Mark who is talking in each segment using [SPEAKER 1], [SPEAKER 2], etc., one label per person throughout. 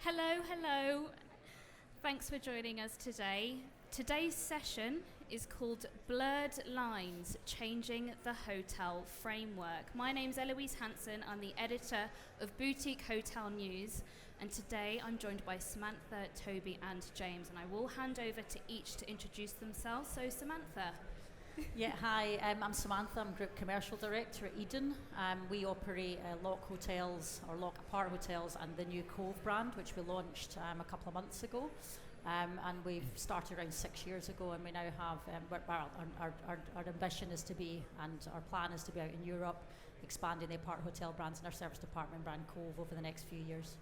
[SPEAKER 1] Hello. Thanks for joining us today. Today's session is called Blurred Lines, Changing the Hotel Framework. My name's Eloise Hanson. I'm the editor of Boutique Hotel News. And today I'm joined by Samantha, Toby and James. And I will hand over to each to introduce themselves. So Samantha.
[SPEAKER 2] Yeah, hi, I'm Samantha. I'm Group Commercial Director at Eden. We operate Lock Hotels, or Lock Apart Hotels, and the new Cove brand, which we launched a couple of months ago. And we've started around 6 years ago, and we now have, our ambition is to be, and our plan is to be out in Europe, expanding the Apart Hotel brands and our service department brand Cove over the next few years.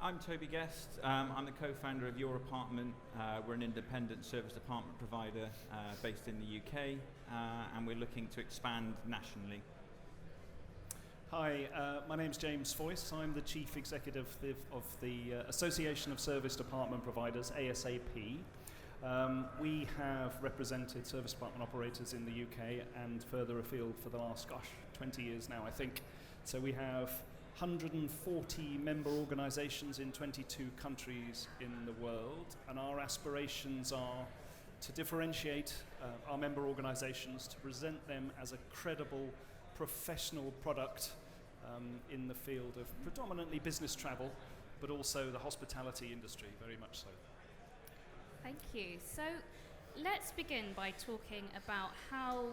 [SPEAKER 3] I'm Toby Guest. I'm the co-founder of Your Apartment. We're an independent service apartment provider based in the UK, and we're looking to expand nationally.
[SPEAKER 4] Hi, my name's James Foyce. I'm the Chief Executive of the Association of Service Department Providers, ASAP. We have represented service department operators in the UK and further afield for the last, 20 years now, I think. So we have 140 member organisations in 22 countries in the world, and our aspirations are to differentiate our member organisations, to present them as a credible professional product in the field of predominantly business travel, but also the hospitality industry, very much so.
[SPEAKER 1] Thank you. So let's begin by talking about how,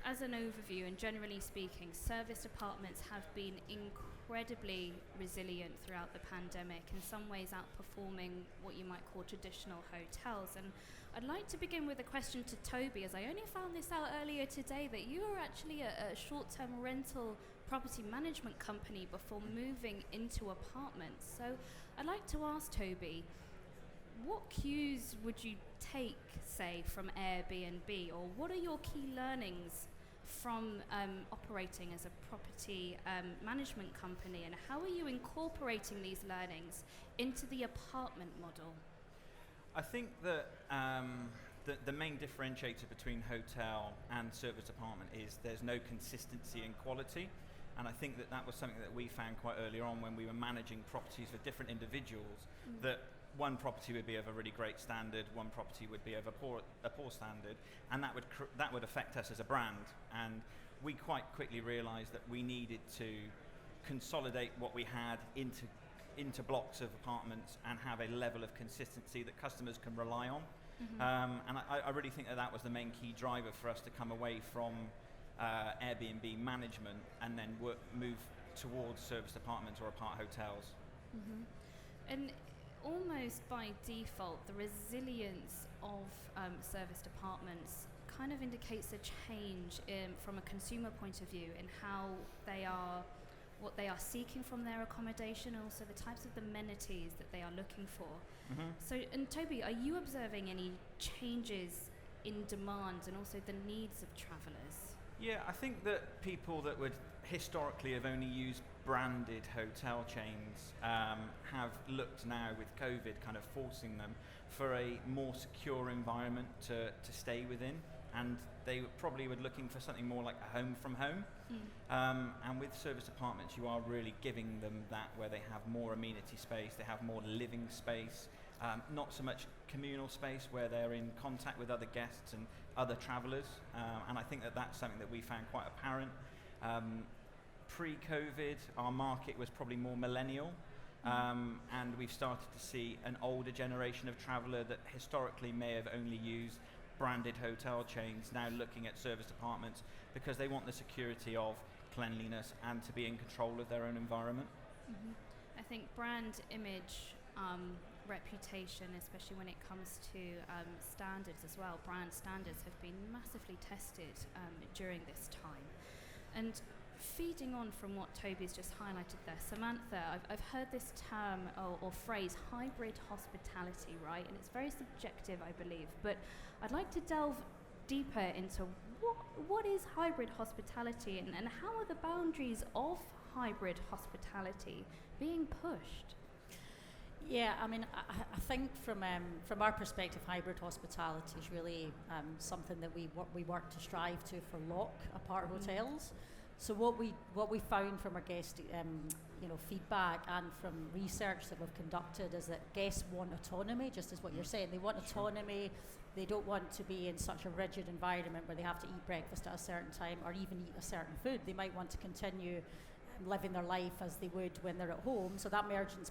[SPEAKER 1] as an overview and generally speaking, service departments have been incredibly resilient throughout the pandemic, in some ways outperforming what you might call traditional hotels. And I'd like to begin with a question to Toby, as I only found this out earlier today, that you were actually a short-term rental property management company before moving into apartments. So I'd like to ask Toby, what cues would you take, say, from Airbnb, or what are your key learnings from operating as a property management company, and how are you incorporating these learnings into the apartment model?
[SPEAKER 3] I think that the main differentiator between hotel and service apartment is there's no consistency in quality. And I think that was something that we found quite early on when we were managing properties for different individuals, that one property would be of a really great standard, one property would be of a poor standard, and that would affect us as a brand. And we quite quickly realised that we needed to consolidate what we had into blocks of apartments and have a level of consistency that customers can rely on. Mm-hmm. And I really think that was the main key driver for us to come away from Airbnb management and then move towards service apartments or apart hotels.
[SPEAKER 1] Mm-hmm. And almost by default, the resilience of service departments kind of indicates a change from a consumer point of view in how what they are seeking from their accommodation, and also the types of amenities that they are looking for. Mm-hmm. So, and Toby, are you observing any changes in demand and also the needs of travellers?
[SPEAKER 3] Yeah, I think that people that would historically have only used branded hotel chains have looked now with COVID kind of forcing them for a more secure environment to stay within, and they probably were looking for something more like a home from home. And with service apartments, you are really giving them that, where they have more amenity space, they have more living space, not so much communal space where they're in contact with other guests and other travellers. And I think that's something that we found quite apparent. Pre-COVID, our market was probably more millennial, and we've started to see an older generation of traveller that historically may have only used branded hotel chains now looking at service apartments because they want the security of cleanliness and to be in control of their own environment.
[SPEAKER 1] Mm-hmm. I think brand image, reputation, especially when it comes to standards as well, brand standards have been massively tested during this time. And feeding on from what Toby's just highlighted there, Samantha, I've heard this term or phrase, hybrid hospitality, right? And it's very subjective, I believe, but I'd like to delve deeper into what is hybrid hospitality, and how are the boundaries of hybrid hospitality being pushed?
[SPEAKER 2] Yeah, I mean, I think from our perspective, hybrid hospitality is really something that we work to strive to for Lock Apart Hotels. So what we found from our guest feedback and from research that we've conducted is that guests want autonomy, just as what you're saying. They want autonomy. They don't want to be in such a rigid environment where they have to eat breakfast at a certain time or even eat a certain food. They might want to continue living their life as they would when they're at home. So that merging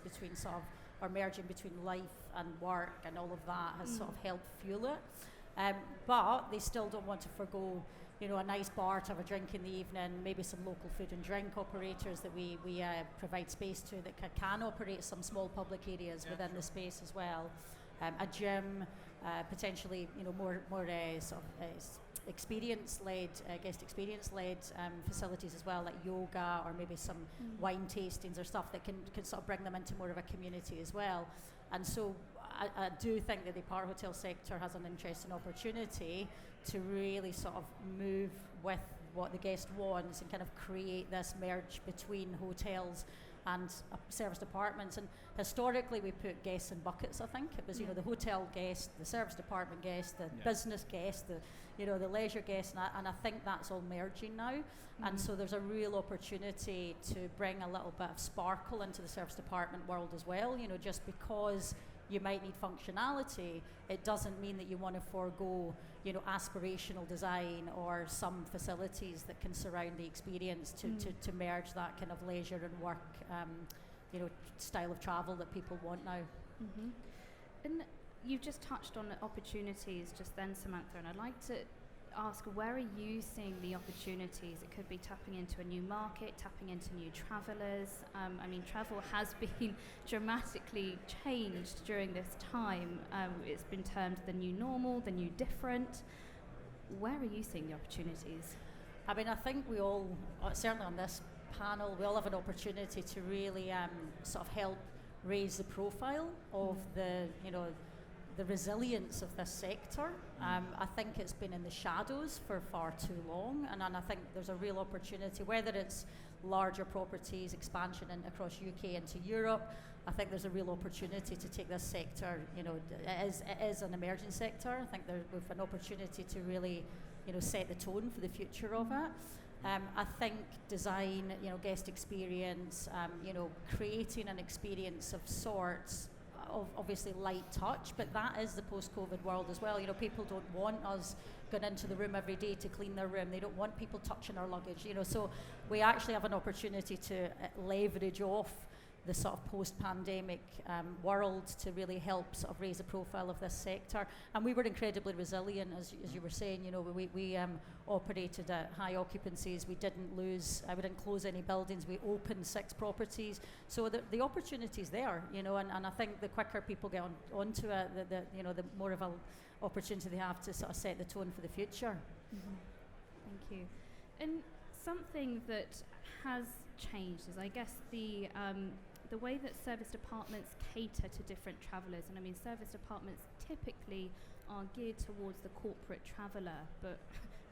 [SPEAKER 2] between life and work and all of that has sort of helped fuel it. But they still don't want to forgo a nice bar to have a drink in the evening, maybe some local food and drink operators that we provide space to that can operate some small public areas within the space as well. A gym, potentially more experience-led, guest experience-led facilities as well, like yoga or maybe some wine tastings or stuff that can sort of bring them into more of a community as well. And so I do think that the apart hotel sector has an interesting opportunity to really sort of move with what the guest wants and kind of create this merge between hotels and serviced apartments. And historically we put guests in buckets. I think it was the hotel guest, the serviced apartment guest, the business guest, the leisure guest, and I think that's all merging now. And so there's a real opportunity to bring a little bit of sparkle into the serviced apartment world as well. Just because you might need functionality, it doesn't mean that you want to forego aspirational design or some facilities that can surround the experience to merge that kind of leisure and work style of travel that people want now.
[SPEAKER 1] And you've just touched on the opportunities just then, Samantha, and I'd like to ask, where are you seeing the opportunities? It could be tapping into a new market, tapping into new travellers. Travel has been dramatically changed during this time. It's been termed the new normal, the new different. Where are you seeing the opportunities?
[SPEAKER 2] I think we all, certainly on this panel, we all have an opportunity to really sort of help raise the profile of the resilience of this sector. I think it's been in the shadows for far too long, and I think there's a real opportunity, whether it's larger properties, expansion across UK into Europe. I think there's a real opportunity to take this sector, it is an emerging sector. I think we've an opportunity to really, set the tone for the future of it. I think design, guest experience, creating an experience of sorts, obviously light touch, but that is the post-COVID world as well. People don't want us going into the room every day to clean their room. They don't want people touching our luggage, so we actually have an opportunity to leverage off the sort of post-pandemic world to really help sort of raise the profile of this sector. And we were incredibly resilient, as you were saying. We operated at high occupancies. We didn't close any buildings. We opened 6 properties. So the opportunity's there, and I think the quicker people get onto it, the more of an opportunity they have to sort of set the tone for the future.
[SPEAKER 1] Thank you. And something that has changed is, I guess, the way that serviced apartments cater to different travellers. And serviced apartments typically are geared towards the corporate traveller, but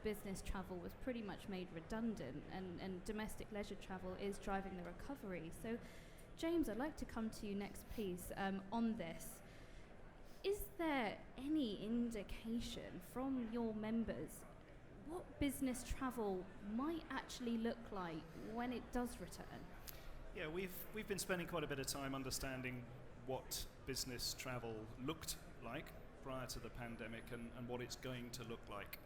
[SPEAKER 1] business travel was pretty much made redundant, and domestic leisure travel is driving the recovery. So, James, I'd like to come to you next, please, on this. Is there any indication from your members what business travel might actually look like when it does return?
[SPEAKER 4] Yeah, we've been spending quite a bit of time understanding what business travel looked like prior to the pandemic and what it's going to look like.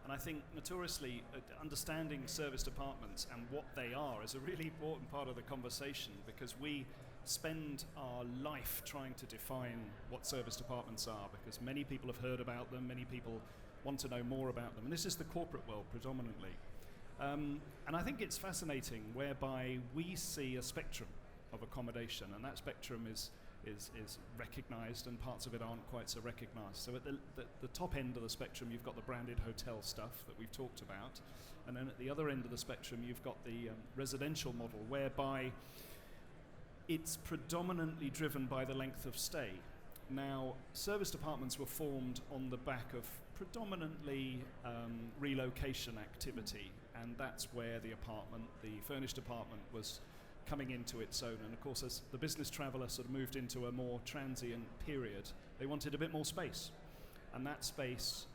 [SPEAKER 4] And I think notoriously understanding serviced apartments and what they are is a really important part of the conversation, because we spend our life trying to define what serviced apartments are, because many people have heard about them, many people want to know more about them, and this is the corporate world predominantly. And I think it's fascinating, whereby we see a spectrum of accommodation, and that spectrum is recognised, and parts of it aren't quite so recognised. So at the top end of the spectrum, you've got the branded hotel stuff that we've talked about, and then at the other end of the spectrum, you've got the residential model, whereby it's predominantly driven by the length of stay. Now, serviced apartments were formed on the back of predominantly relocation activity, and that's where the furnished apartment was coming into its own. And of course, as the business traveller sort of moved into a more transient period, they wanted a bit more space, and that space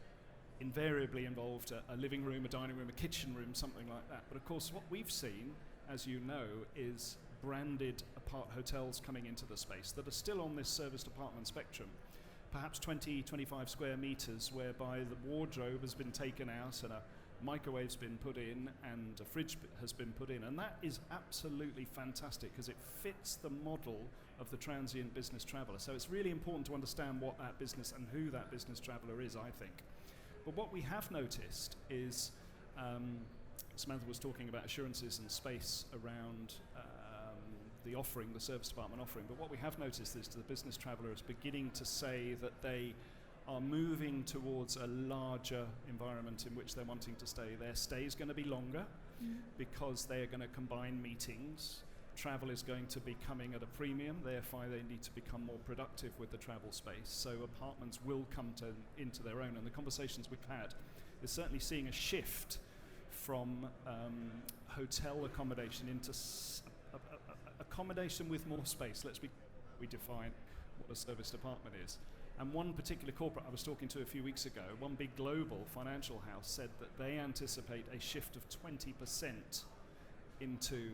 [SPEAKER 4] invariably involved a living room, a dining room, a kitchen room, something like that. But of course, what we've seen, as you know, is branded hotels coming into the space that are still on this serviced apartment spectrum. Perhaps 20, 25 square meters, whereby the wardrobe has been taken out and a microwave's been put in and a fridge has been put in. And that is absolutely fantastic because it fits the model of the transient business traveller. So it's really important to understand what that business and who that business traveller is, I think. But what we have noticed is, Samantha was talking about assurances and space around the offering, the service department offering, but what we have noticed is the business traveller is beginning to say that they are moving towards a larger environment in which they're wanting to stay. Their stay is going to be longer because they are going to combine meetings. Travel is going to be coming at a premium, therefore they need to become more productive with the travel space. So apartments will come into their own, and the conversations we've had is certainly seeing a shift from hotel accommodation into accommodation with more space. We define what a serviced apartment is. And one particular corporate I was talking to a few weeks ago, one big global financial house, said that they anticipate a shift of 20% into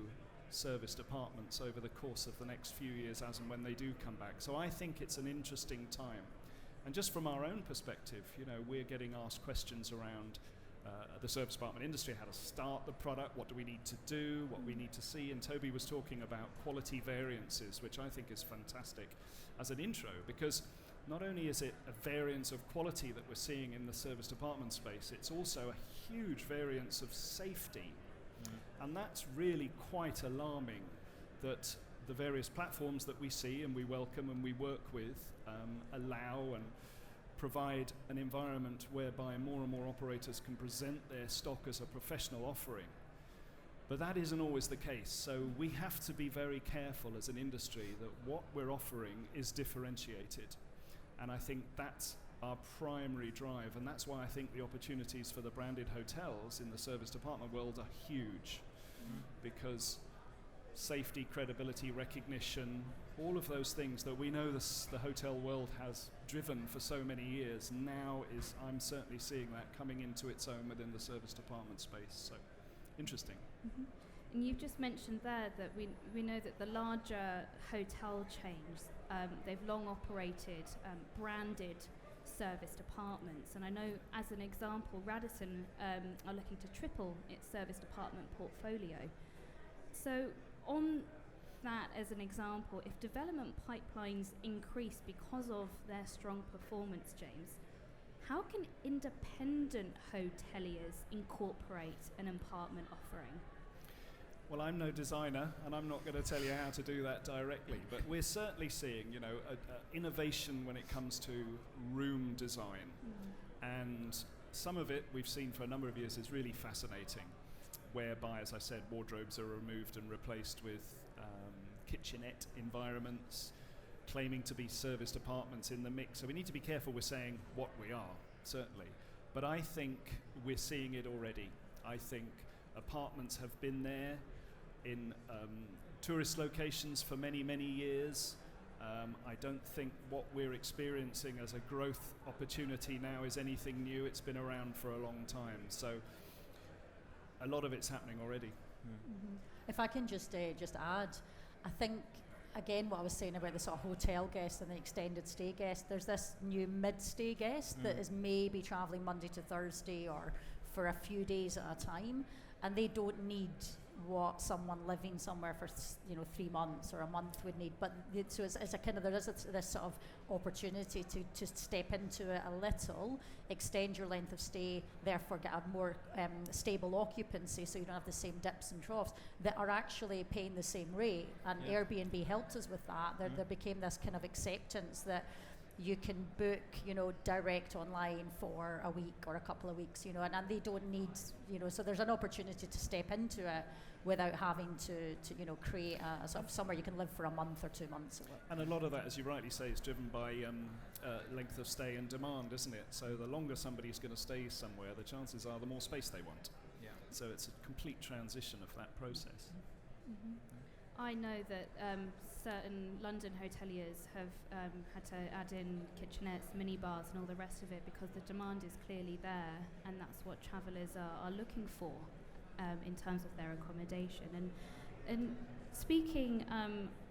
[SPEAKER 4] serviced apartments over the course of the next few years as and when they do come back. So I think it's an interesting time. And just from our own perspective, we're getting asked questions around the service apartment industry, how to start the product, what do we need to do, what we need to see. And Toby was talking about quality variances, which I think is fantastic as an intro, because not only is it a variance of quality that we're seeing in the serviced apartment space, it's also a huge variance of safety. And that's really quite alarming, that the various platforms that we see and we welcome and we work with allow and provide an environment whereby more and more operators can present their stock as a professional offering. But that isn't always the case, so we have to be very careful as an industry that what we're offering is differentiated. And I think that's our primary drive, and that's why I think the opportunities for the branded hotels in the serviced apartment world are huge, because safety, credibility, recognition, all of those things that we know the hotel world has driven for so many years, now I'm certainly seeing that coming into its own within the serviced apartment space. So, interesting.
[SPEAKER 1] Mm-hmm. And you've just mentioned there that we know that the larger hotel chains, they've long operated branded serviced apartments, and I know as an example Radisson are looking to triple its serviced apartment portfolio. So on that as an example, if development pipelines increase because of their strong performance, James, how can independent hoteliers incorporate an apartment offering?
[SPEAKER 4] Well, I'm no designer, and I'm not going to tell you how to do that directly, but we're certainly seeing, innovation when it comes to room design. And some of it we've seen for a number of years is really fascinating, whereby, as I said, wardrobes are removed and replaced with kitchenette environments, claiming to be serviced apartments in the mix. So we need to be careful with saying what we are, certainly. But I think we're seeing it already. I think apartments have been there in tourist locations for many, many years. I don't think what we're experiencing as a growth opportunity now is anything new. It's been around for a long time. So a lot of it's happening already.
[SPEAKER 2] If I can just add, I think, again, what I was saying about the sort of hotel guest and the extended stay guest, there's this new mid-stay guest that is maybe travelling Monday to Thursday or for a few days at a time, and they don't need what someone living somewhere for 3 months or a month would need. But so it's a kind of, there is this sort of opportunity to step into it a little, extend your length of stay, therefore get a more stable occupancy, so you don't have the same dips and troughs, that are actually paying the same rate. And Airbnb helped us with that. There became this kind of acceptance that you can book, direct online for a week or a couple of weeks, and they don't need, so there's an opportunity to step into it without having to create a sort of somewhere you can live for a month or 2 months.
[SPEAKER 4] And a lot of that, as you rightly say, is driven by length of stay and demand, isn't it? So the longer somebody's going to stay somewhere, the chances are the more space they want. Yeah. So it's a complete transition of that process.
[SPEAKER 1] I know that certain London hoteliers have had to add in kitchenettes, minibars and all the rest of it because the demand is clearly there, and that's what travellers are looking for in terms of their accommodation. And speaking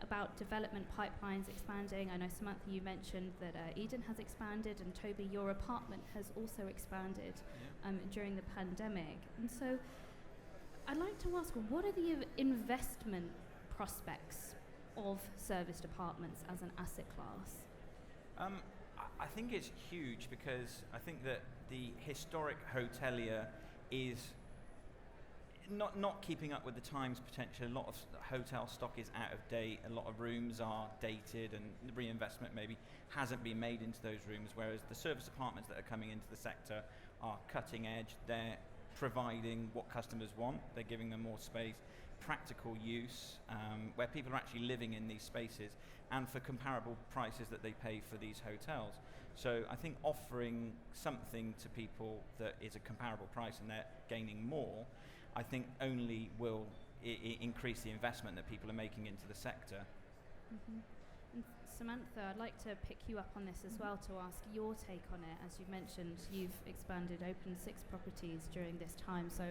[SPEAKER 1] about development pipelines expanding, I know Samantha, you mentioned that Eden has expanded, and Toby, your apartment has also expanded during the pandemic. And so I'd like to ask, what are the investment prospects of serviced apartments as an asset class?
[SPEAKER 3] I think it's huge, because I think that the historic hotelier is not keeping up with the times potentially. A lot of hotel stock is out of date, a lot of rooms are dated, and the reinvestment maybe hasn't been made into those rooms, whereas the serviced apartments that are coming into the sector are cutting edge. They're providing what customers want, they're giving them more space, practical use, where people are actually living in these spaces, and for comparable prices that they pay for these hotels. So I think offering something to people that is a comparable price and they're gaining more, I think only will increase the investment that people are making into the sector.
[SPEAKER 1] Mm-hmm. And Samantha, I'd like to pick you up on this as well, to ask your take on it. As you've mentioned, you've opened 6 properties during this time. So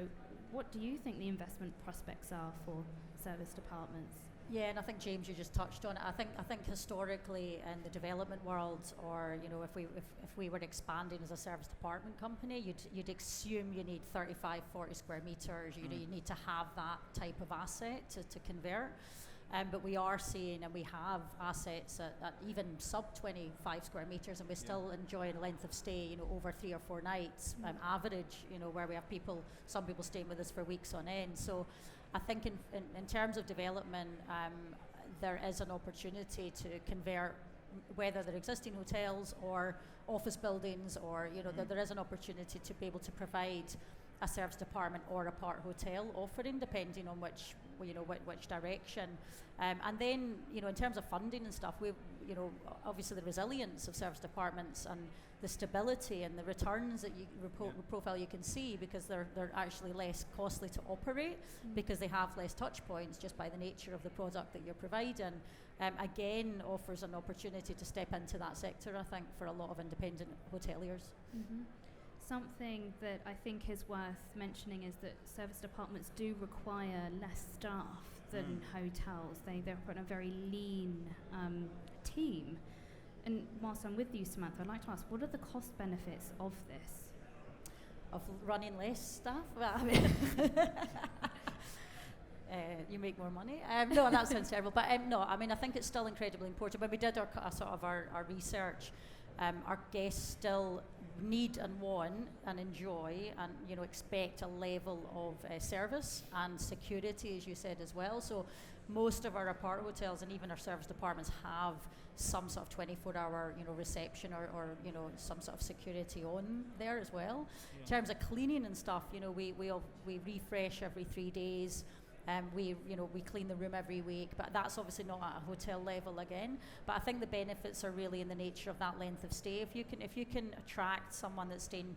[SPEAKER 1] what do you think the investment prospects are for serviced apartments?
[SPEAKER 2] Yeah, and I think, James, you just touched on it. I think historically in the development world, or if we were expanding as a serviced apartment company, you'd assume you need 35, 40 square meters. You need to have that type of asset to convert. But we are seeing, and we have assets at even sub 25 square meters, and we still enjoy a length of stay, over 3 or 4 nights, average, where we have some people staying with us for weeks on end. So I think in terms of development, there is an opportunity to convert, whether they're existing hotels or office buildings, or there is an opportunity to be able to provide a serviced apartment or a part hotel offering, depending on which direction. And then, in terms of funding and stuff, obviously the resilience of serviced apartments and the stability and the returns that profile you can see, because they're actually less costly to operate, because they have less touch points just by the nature of the product that you're providing. Again, offers an opportunity to step into that sector, I think, for a lot of independent hoteliers.
[SPEAKER 1] Mm-hmm. Something that I think is worth mentioning is that serviced apartments do require less staff than hotels. They're on a very lean team. And whilst I'm with you, Samantha, I'd like to ask, what are the cost benefits of this?
[SPEAKER 2] Of running less staff? Well, I mean, you make more money. No, that sounds terrible. But no, I mean, I think it's still incredibly important. When we did our research, our guests still need and want and enjoy and expect a level of service and security, as you said as well. So most of our apart hotels and even our serviced apartments have some sort of 24-hour reception or some sort of security on there as well. Yeah. In terms of cleaning and stuff, we refresh every 3 days. We clean the room every week, but that's obviously not at a hotel level again. But I think the benefits are really in the nature of that length of stay. If you can attract someone that's staying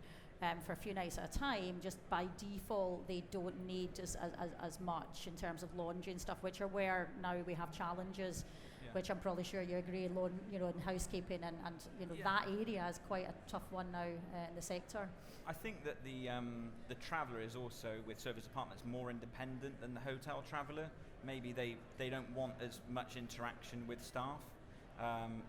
[SPEAKER 2] for a few nights at a time, just by default they don't need as much in terms of laundry and stuff, which are where now we have challenges. Which I'm probably sure you agree, in housekeeping and that area is quite a tough one now in the sector.
[SPEAKER 3] I think that the traveller is also, with serviced apartments, more independent than the hotel traveller. Maybe they don't want as much interaction with staff.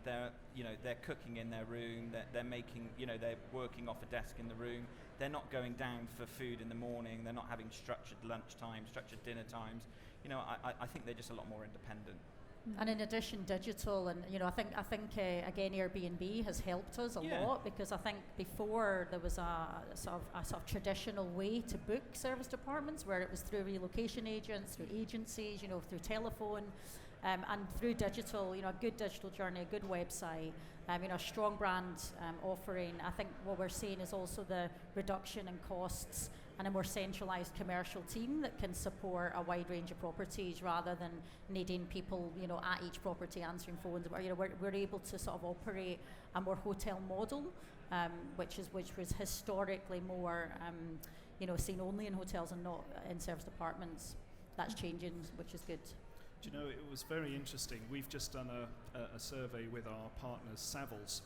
[SPEAKER 3] They're cooking in their room. They're making, they're working off a desk in the room. They're not going down for food in the morning. They're not having structured lunch times, structured dinner times. I think they're just a lot more independent.
[SPEAKER 2] And in addition, digital, and I think again Airbnb has helped us a lot, because I think before there was a sort of traditional way to book serviced apartments, where it was through relocation agents, through agencies, through telephone, and through digital. A good digital journey, a good website, a strong brand offering. I think what we're seeing is also the reduction in costs and a more centralised commercial team that can support a wide range of properties, rather than needing people, at each property answering phones. We're able to sort of operate a more hotel model, which was historically more, seen only in hotels and not in serviced apartments. That's changing, which is good.
[SPEAKER 4] Do you know, it was very interesting. We've just done a survey with our partners, Savills,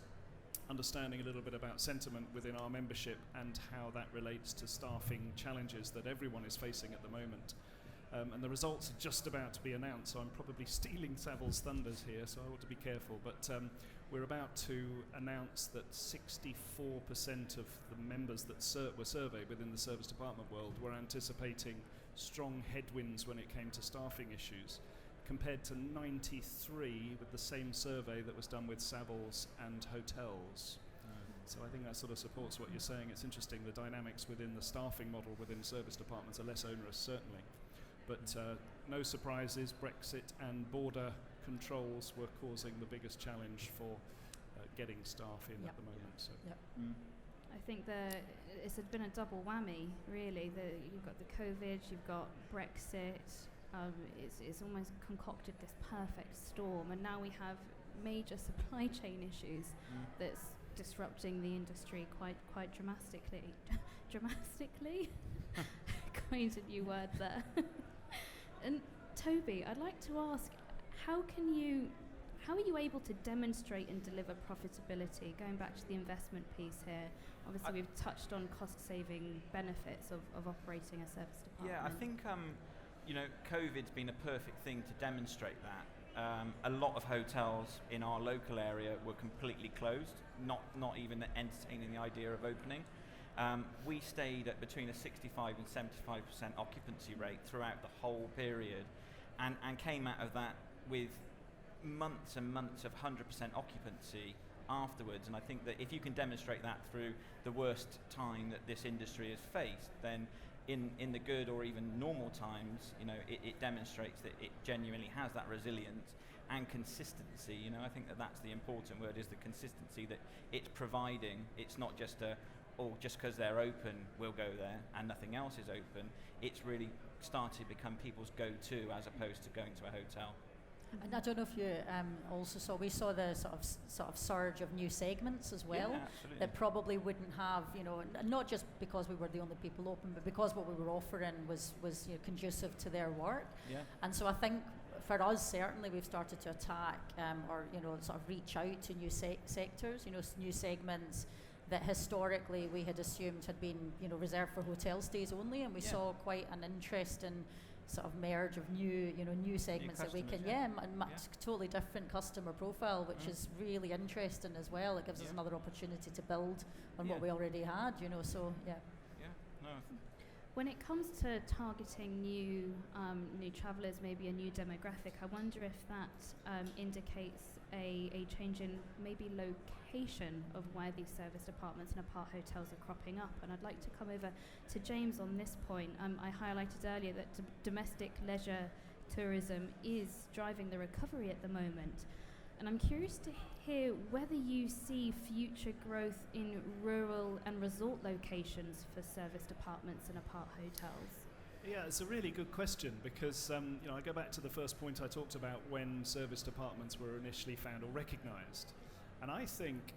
[SPEAKER 4] understanding a little bit about sentiment within our membership and how that relates to staffing challenges that everyone is facing at the moment. And the results are just about to be announced, so I'm probably stealing Savills' thunders here, so I ought to be careful. But we're about to announce that 64% of the members that were surveyed within the service department world were anticipating strong headwinds when it came to staffing issues, compared to 93 with the same survey that was done with Savills and hotels. So I think that sort of supports what you're saying. It's interesting, the dynamics within the staffing model within service departments are less onerous, certainly. But no surprises, Brexit and border controls were causing the biggest challenge for getting staff in at the moment. So.
[SPEAKER 1] I think it's been a double whammy, really. You've got the COVID, you've got Brexit. It's almost concocted this perfect storm, and now we have major supply chain issues that's disrupting the industry quite dramatically. Dramatically? Coined a new word there. And Toby, I'd like to ask, how are you able to demonstrate and deliver profitability? Going back to the investment piece here, obviously we've touched on cost-saving benefits of operating a service department.
[SPEAKER 3] Yeah, I think COVID's been a perfect thing to demonstrate that. A lot of hotels in our local area were completely closed, not even entertaining the idea of opening. We stayed at between a 65 and 75% occupancy rate throughout the whole period, and came out of that with months and months of 100% occupancy afterwards. And I think that if you can demonstrate that through the worst time that this industry has faced, then in the good or even normal times, it demonstrates that it genuinely has that resilience and consistency. I think that's the important word, is the consistency that it's providing. It's not just just because they're open, we'll go there and nothing else is open. It's really started to become people's go-to as opposed to going to a hotel.
[SPEAKER 2] And I don't know if you also saw, we saw the sort of surge of new segments as well, that probably wouldn't have, not just because we were the only people open, but because what we were offering was conducive to their work.
[SPEAKER 3] Yeah.
[SPEAKER 2] And so I think for us, certainly we've started to attack or sort of reach out to new sectors, new segments that historically we had assumed had been reserved for hotel stays only, and we saw quite an interesting sort of merge of new segments that we can, totally different customer profile, which is really interesting as well. It gives us another opportunity to build on what we already had, so yeah.
[SPEAKER 3] No.
[SPEAKER 1] When it comes to targeting new travellers, maybe a new demographic, I wonder if that indicates a change in maybe location of where these service departments and apart hotels are cropping up. And I'd like to come over to James on this point. I highlighted earlier that domestic leisure tourism is driving the recovery at the moment. And I'm curious to hear whether you see future growth in rural and resort locations for service departments and apart hotels.
[SPEAKER 4] Yeah, it's a really good question because I go back to the first point I talked about when service departments were initially found or recognised. And I think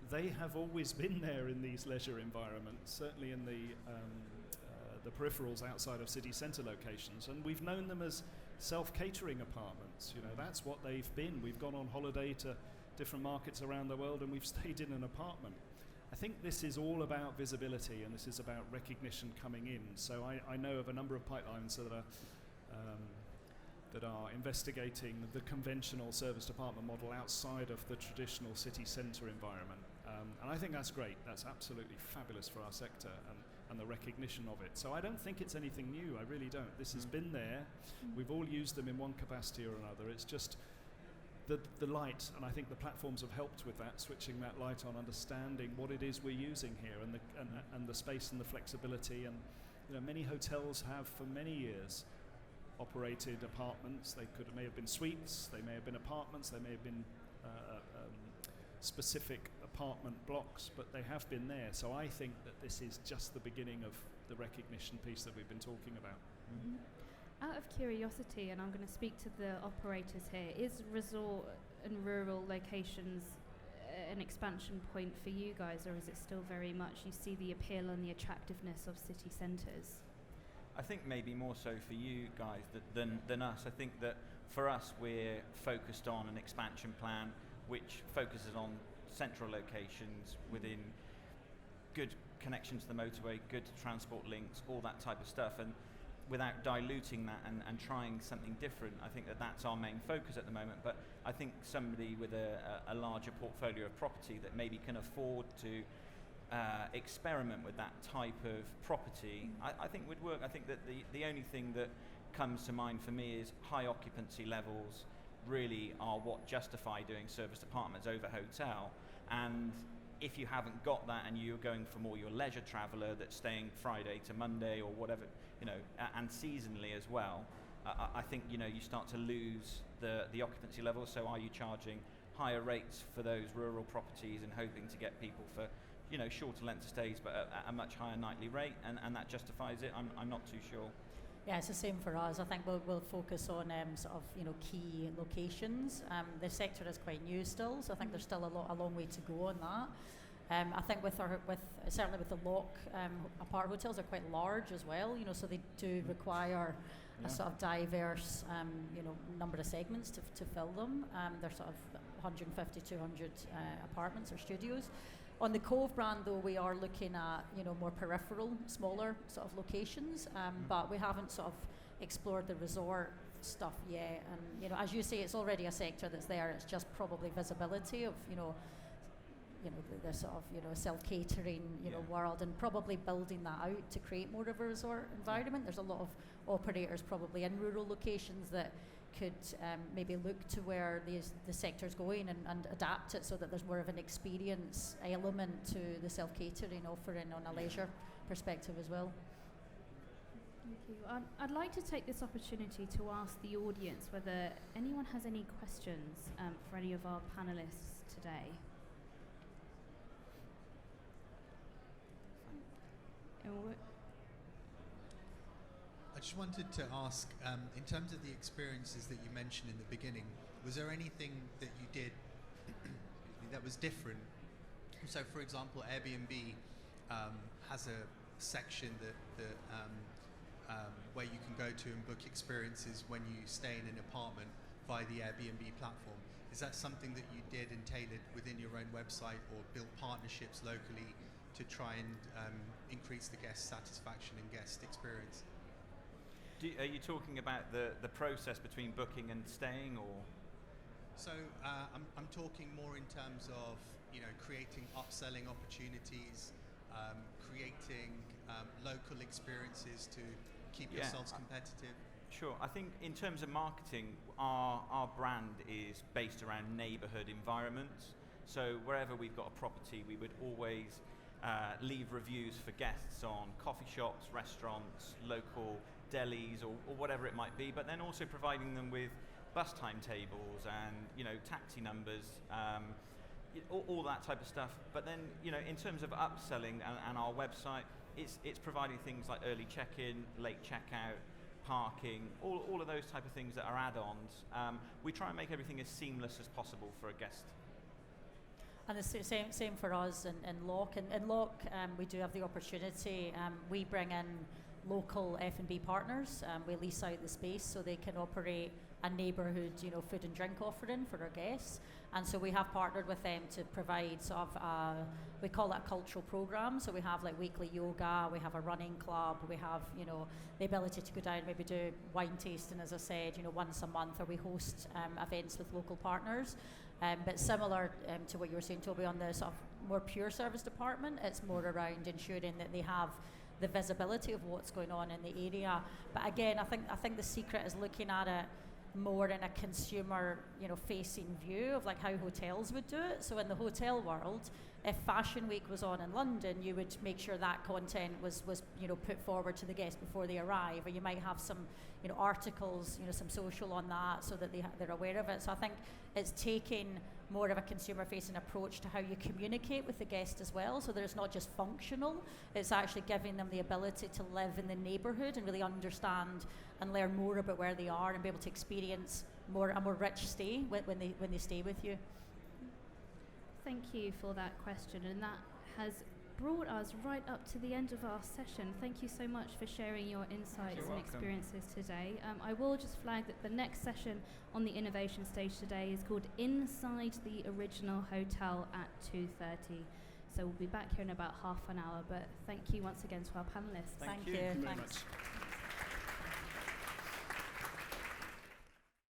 [SPEAKER 4] they have always been there in these leisure environments, certainly in the peripherals outside of city centre locations. And we've known them as self-catering apartments. That's what they've been. We've gone on holiday to different markets around the world and we've stayed in an apartment. I think this is all about visibility and this is about recognition coming in. So I know of a number of pipelines that are investigating the conventional service department model outside of the traditional city centre environment. And I think that's great. That's absolutely fabulous for our sector and the recognition of it. So I don't think it's anything new. I really don't. This has been there. We've all used them in one capacity or another. It's just the light, and I think the platforms have helped with that, switching that light on, understanding what it is we're using here, and the space and the flexibility. And many hotels have for many years operated apartments. They may have been suites, they may have been apartments, they may have been specific apartment blocks, but they have been there. So I think that this is just the beginning of the recognition piece that we've been talking about.
[SPEAKER 1] Mm-hmm. Out of curiosity, and I'm going to speak to the operators here, is resort and rural locations an expansion point for you guys, or is it still very much you see the appeal and the attractiveness of city centres?
[SPEAKER 3] I think maybe more so for you guys than us. I think that for us we're focused on an expansion plan which focuses on central locations within good connections to the motorway, good transport links, all that type of stuff. And without diluting that and trying something different. I think that's our main focus at the moment, but I think somebody with a larger portfolio of property that maybe can afford to experiment with that type of property, I think would work. I think that the only thing that comes to mind for me is high occupancy levels really are what justify doing serviced apartments over hotel. And if you haven't got that and you're going for more your leisure traveller that's staying Friday to Monday or whatever, and seasonally as well, I think you start to lose the occupancy levels. So are you charging higher rates for those rural properties and hoping to get people for shorter length of stays but at a much higher nightly rate, and that justifies it? I'm not too sure.
[SPEAKER 2] Yeah, it's the same for us. I think we'll focus on sort of key locations. The sector is quite new still, so I think there's still a long way to go on that. I think certainly with the lock apart hotels are quite large as well. So they do require a sort of diverse number of segments to fill them. They're sort of 150, 200 apartments or studios. On the Cove brand, though, we are looking at more peripheral, smaller sort of locations, but we haven't sort of explored the resort stuff yet. And as you say, it's already a sector that's there. It's just probably visibility of the sort of self-catering world, and probably building that out to create more of a resort environment. There's a lot of operators probably in rural locations that could maybe look to where the sector's going and adapt it so that there's more of an experience element to the self-catering offering on a leisure perspective as well.
[SPEAKER 1] Thank you. I'd like to take this opportunity to ask the audience whether anyone has any questions for any of our panellists today.
[SPEAKER 5] I just wanted to ask, in terms of the experiences that you mentioned in the beginning, was there anything that you did that was different? So, for example, Airbnb has a section that where you can go to and book experiences when you stay in an apartment via the Airbnb platform. Is that something that you did and tailored within your own website, or built partnerships locally to try and increase the guest satisfaction and guest experience?
[SPEAKER 3] Are you talking about the process between booking and staying, or?
[SPEAKER 5] So I'm talking more in terms of creating upselling opportunities, creating local experiences to keep yourselves competitive.
[SPEAKER 3] Sure. I think in terms of marketing, our brand is based around neighbourhood environments. So wherever we've got a property, we would always leave reviews for guests on coffee shops, restaurants, local delis, or whatever it might be, but then also providing them with bus timetables and taxi numbers, all that type of stuff. But then in terms of upselling and our website, it's providing things like early check-in, late checkout, parking, all of those type of things that are add-ons. We try and make everything as seamless as possible for a guest.
[SPEAKER 2] And the same for us in Lock. In Lock, we do have the opportunity. We bring in local F&B partners. We lease out the space so they can operate a neighbourhood, food and drink offering for our guests. And so we have partnered with them to provide sort of we call it a cultural program. So we have like weekly yoga, we have a running club, we have the ability to go down, maybe do wine tasting, as I said, once a month, or we host events with local partners. But similar to what you were saying, Toby, on the sort of more pure service department, it's more around ensuring that they have the visibility of what's going on in the area. But again, I think the secret is looking at it more in a consumer, facing view of like how hotels would do it. So in the hotel world, if Fashion Week was on in London, you would make sure that content was put forward to the guests before they arrive, or you might have some articles, some social on that, so that they're aware of it. So I think it's taking more of a consumer-facing approach to how you communicate with the guest as well, so that it's not just functional, it's actually giving them the ability to live in the neighbourhood and really understand and learn more about where they are and be able to experience a more rich stay when they stay with you.
[SPEAKER 1] Thank you for that question, and that has brought us right up to the end of our session. Thank you so much for sharing your insights and experiences today. I will just flag that the next session on the innovation stage today is called Inside the Original Hotel at 2:30. So we'll be back here in about half an hour, but thank you once again to our panellists.
[SPEAKER 3] Thank
[SPEAKER 2] you.
[SPEAKER 4] Thank you very
[SPEAKER 2] Thanks.
[SPEAKER 4] much.